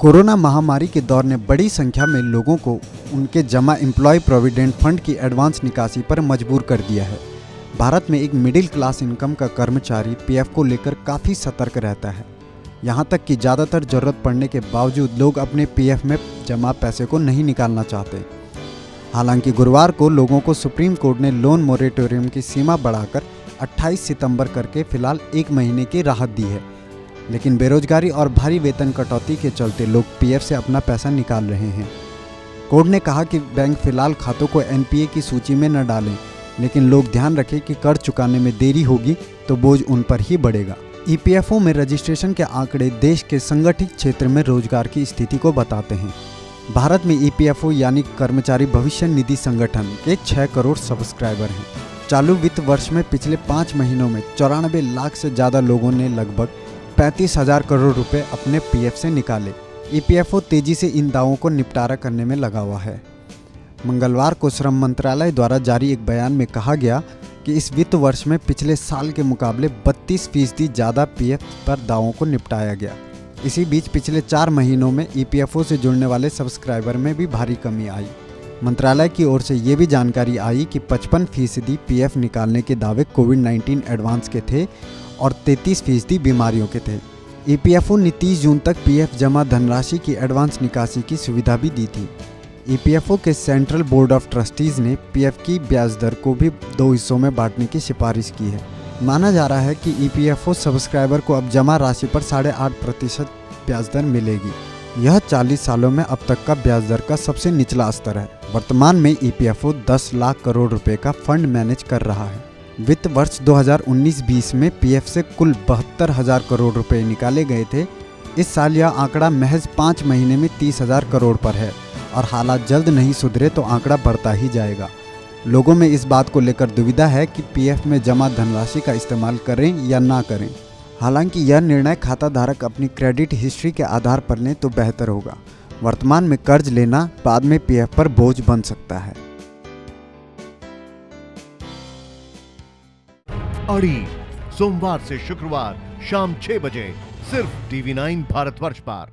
Corona महामारी के दौर ने बड़ी संख्या में लोगों को उनके जमा एम्प्लॉय प्रोविडेंट फंड की एडवांस निकासी पर मजबूर कर दिया है। भारत में एक मिडिल क्लास इनकम का कर्मचारी पीएफ को लेकर काफ़ी सतर्क रहता है। यहाँ तक कि ज़्यादातर ज़रूरत पड़ने के बावजूद लोग अपने पीएफ में जमा पैसे को नहीं निकालना चाहते। हालांकि गुरुवार को लोगों को सुप्रीम कोर्ट ने लोन मोरेटोरियम की सीमा बढ़ाकर 28 सितंबर करके फिलहाल 1 महीने की राहत दी है। लेकिन बेरोजगारी और भारी वेतन कटौती के चलते लोग पीएफ से अपना पैसा निकाल रहे हैं। कोर्ट ने कहा कि बैंक फिलहाल खातों को एनपीए की सूची में न डालें, लेकिन लोग ध्यान रखें कि कर चुकाने में देरी होगी तो बोझ उन पर ही बढ़ेगा। ईपीएफओ में रजिस्ट्रेशन के आंकड़े देश के संगठित क्षेत्र में रोजगार की स्थिति को बताते हैं। भारत में ईपीएफओ यानी कर्मचारी भविष्य निधि संगठन के 6 करोड़ सब्सक्राइबर हैं। चालू वित्त वर्ष में पिछले 5 महीनों में 94 लाख से ज़्यादा लोगों ने लगभग 35,000 करोड़ रुपए अपने पीएफ से निकाले। ईपीएफओ तेजी से इन दावों को निपटारा करने में लगा हुआ है। मंगलवार को श्रम मंत्रालय द्वारा जारी एक बयान में कहा गया कि इस वित्त वर्ष में पिछले साल के मुकाबले 32% ज़्यादा पीएफ पर दावों को निपटाया गया। इसी बीच पिछले 4 महीनों में ईपीएफओ से जुड़ने वाले सब्सक्राइबर में भी भारी कमी आई। मंत्रालय की ओर से ये भी जानकारी आई कि 55% पीएफ निकालने के दावे कोविड-19 एडवांस के थे और 33% बीमारियों के थे। ईपीएफओ ने 30 जून तक पीएफ जमा धनराशि की एडवांस निकासी की सुविधा भी दी थी। ईपीएफओ के सेंट्रल बोर्ड ऑफ ट्रस्टीज ने पीएफ की ब्याज दर को भी 2 हिस्सों में बांटने की सिफारिश की है। माना जा रहा है कि ईपीएफओ सब्सक्राइबर को अब जमा राशि पर 8.5% ब्याज दर मिलेगी। यह 40 सालों में अब तक का ब्याज दर का सबसे निचला स्तर है। वर्तमान में ईपीएफओ 10 लाख करोड़ रुपए का फंड मैनेज कर रहा है। वित्त वर्ष 2019-20 में पीएफ से कुल 72,000 करोड़ रुपए निकाले गए थे। इस साल यह आंकड़ा महज 5 महीने में 30,000 करोड़ पर है और हालात जल्द नहीं सुधरे तो आंकड़ा बढ़ता ही जाएगा। लोगों में इस बात को लेकर दुविधा है कि पीएफ में जमा धनराशि का इस्तेमाल करें या ना करें। हालांकि यह निर्णय खाता धारक अपनी क्रेडिट हिस्ट्री के आधार पर लें तो बेहतर होगा। वर्तमान में कर्ज लेना बाद में पीएफ पर बोझ बन सकता है। अड़ी सोमवार से शुक्रवार शाम 6 बजे सिर्फ टीवी 9 भारतवर्ष पर।